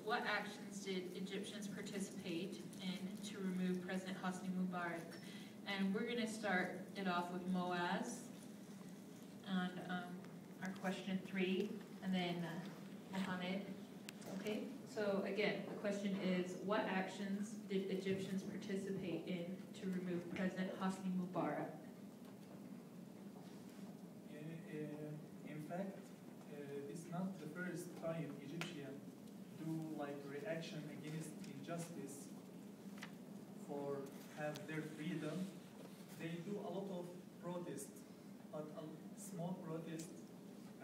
what actions did Egyptians participate in to remove President Hosni Mubarak? And we're going to start it off with Moaz on our question 3, and then Mohammed. Okay, so again, the question is, what actions did Egyptians participate in to remove President Hosni Mubarak? In fact, it's not the first time Egyptians do like reaction against injustice for have their freedom. They do a lot of protests, but a small protests,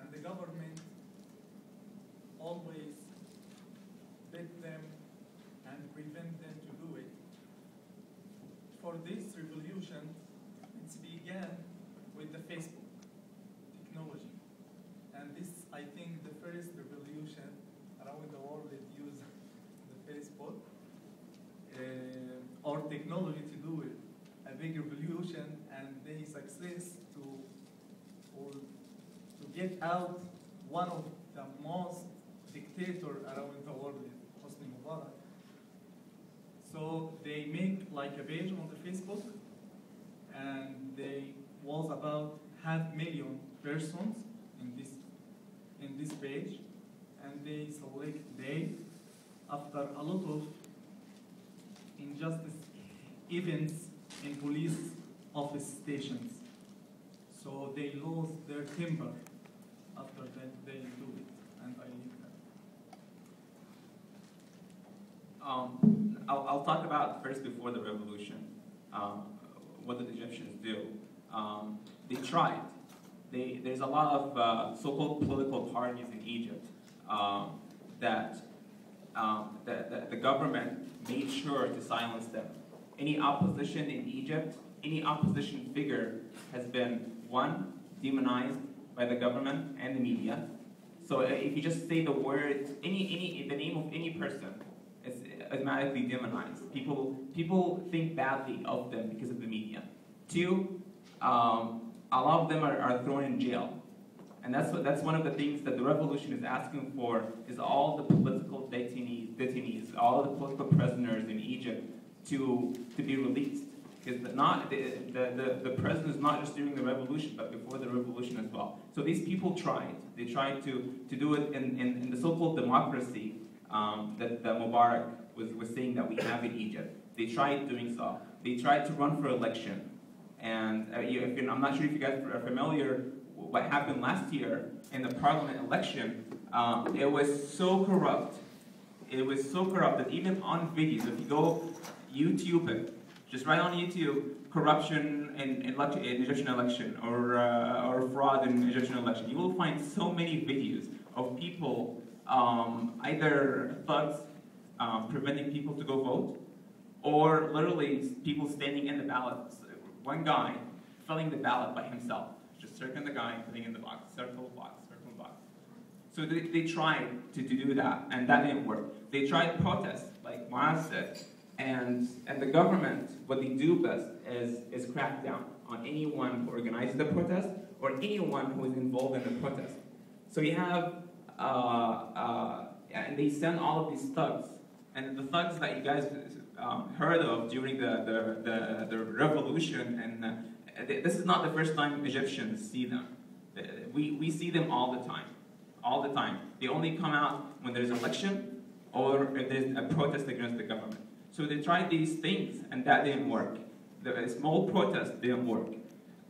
and the government always bid them and prevent them to do it. For this revolution, it began with the Facebook technology. And this, I think, the first revolution around the world that use the Facebook or technology to do it. A big revolution, and they success to get out one of the most dictator around the world, Hosni Mubarak. So they make like a page on the Facebook, and they was about 500,000 persons in this page, and they select day after a lot of injustice events in police office stations. So they lose their temper after that they do it, and I leave that. I'll talk about first before the revolution. What did the Egyptians do? They tried. There's a lot of so-called political parties in Egypt that the government made sure to silence them. Any opposition in Egypt, any opposition figure has been, one, demonized by the government and the media. So if you just say the word, the name of any person, it's automatically demonized. People think badly of them because of the media. Two, a lot of them are thrown in jail. And that's one of the things that the revolution is asking for, is all the political detainees, all the political prisoners in Egypt to be released. Because the prison is not just during the revolution, but before the revolution as well. So these people tried. They tried to do it in the so-called democracy that Mubarak was saying that we have in Egypt. They tried doing so. They tried to run for election. And I'm not sure if you guys are familiar what happened last year in the parliament election. It was so corrupt. It was so corrupt that even on videos, if you go YouTube it, just write on YouTube, corruption in Egyptian election or fraud in Egyptian election, you will find so many videos of people, either thugs preventing people to go vote, or literally people standing in the ballots. One guy filling the ballot by himself, just circling the guy, putting in the box, circle box, circle box. So they tried to do that, and that didn't work. They tried protests, like Moaz said, and the government, what they do best is crack down on anyone who organizes the protest or anyone who is involved in the protest. So you have, and they send all of these thugs, and the thugs that you guys heard of during the revolution, and this is not the first time Egyptians see them. We see them all the time. They only come out when there's an election or if there's a protest against the government. So they tried these things, and that didn't work. The small protests didn't work.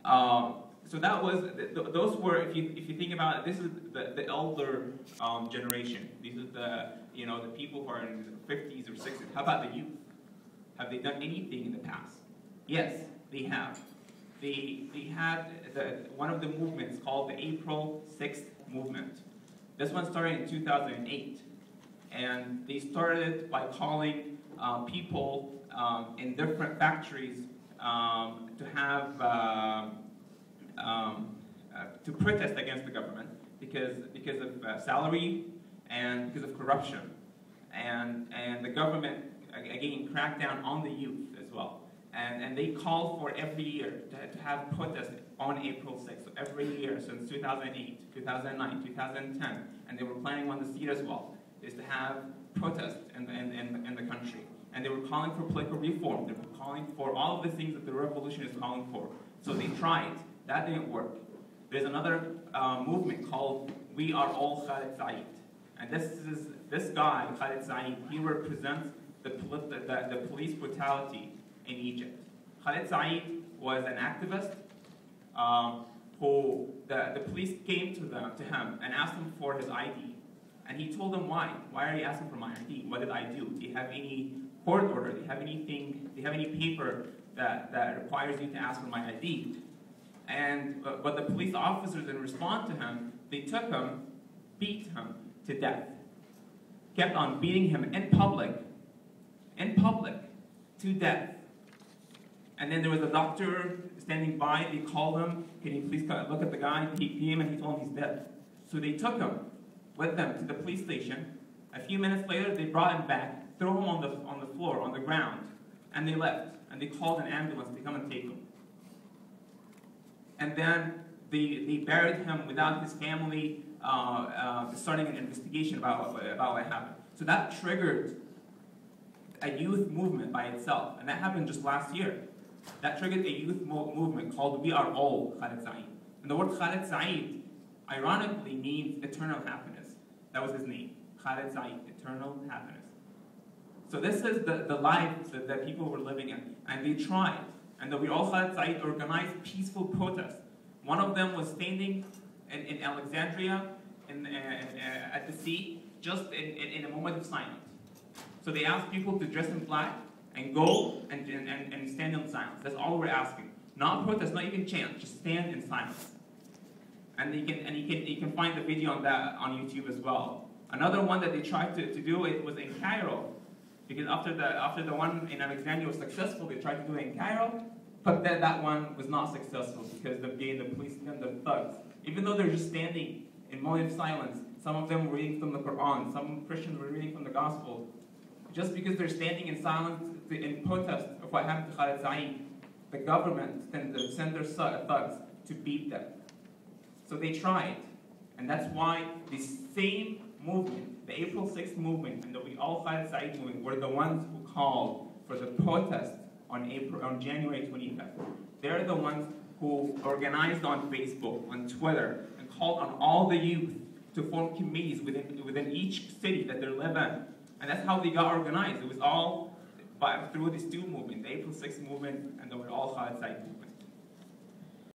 So that was, those were, if you think about it, this is the elder generation. These are the people who are in the 50s or 60s. How about the youth? Have they done anything in the past? Yes, they have. They had one of the movements called the April 6th movement. This one started in 2008, and they started by calling people in different factories to have to protest against the government because of salary and because of corruption, and the government again cracked down on the youth as well, and they call for every year to have protests on April 6th. So every year since 2008, 2009, 2010, and they were planning on this year as well, is to have protest in the country. And they were calling for political reform. They were calling for all of the things that the revolution is calling for. So they tried. That didn't work. There's another movement called We Are All Khalid Said. And this guy, Khalid Said, he represents the police brutality in Egypt. Khalid Said was an activist who the police came to him and asked him for his ID. And he told them why. Why are you asking for my ID? What did I do? Do you have any court order? Do you have anything? Do you have any paper that requires you to ask for my ID? And but the police officers, in response to him, they took him, beat him to death, kept on beating him in public, to death. And then there was a doctor standing by. They called him. Can you please look at the guy? He came and he told him he's dead. So they took him with them to the police station. A few minutes later, they brought him back, threw him on the floor, on the ground, and they left. And they called an ambulance to come and take him. And then they buried him without his family starting an investigation about what happened. So that triggered a youth movement by itself, and that happened just last year. That triggered a youth movement called We Are All Khalid Said. And the word Khalid Said, ironically, means eternal happiness. That was his name, Khalid Said, eternal happiness. So this is the life that people were living in, and they tried. And the We All Khalid Said organized peaceful protests. One of them was standing in Alexandria at the sea, just in a moment of silence. So they asked people to dress in black and go and stand in silence. That's all we're asking. Not protest, not even chant, just stand in silence. And you can find the video on that on YouTube as well. Another one that they tried to do it was in Cairo, because after the one in Alexandria was successful, they tried to do it in Cairo, but that one was not successful because the police and the thugs, even though they're just standing in moment of silence, some of them were reading from the Quran, some Christians were reading from the Gospel. Just because they're standing in silence in protest of what happened to Khalid Said, the government sent their thugs to beat them. So they tried, and that's why the same movement, the April 6th movement and the We All Khalid Said movement, were the ones who called for the protest on January 25th. They're the ones who organized on Facebook, on Twitter, and called on all the youth to form committees within each city that they live in. And that's how they got organized. It was all through these two movements, the April 6th movement and the We All Khalid Said movement.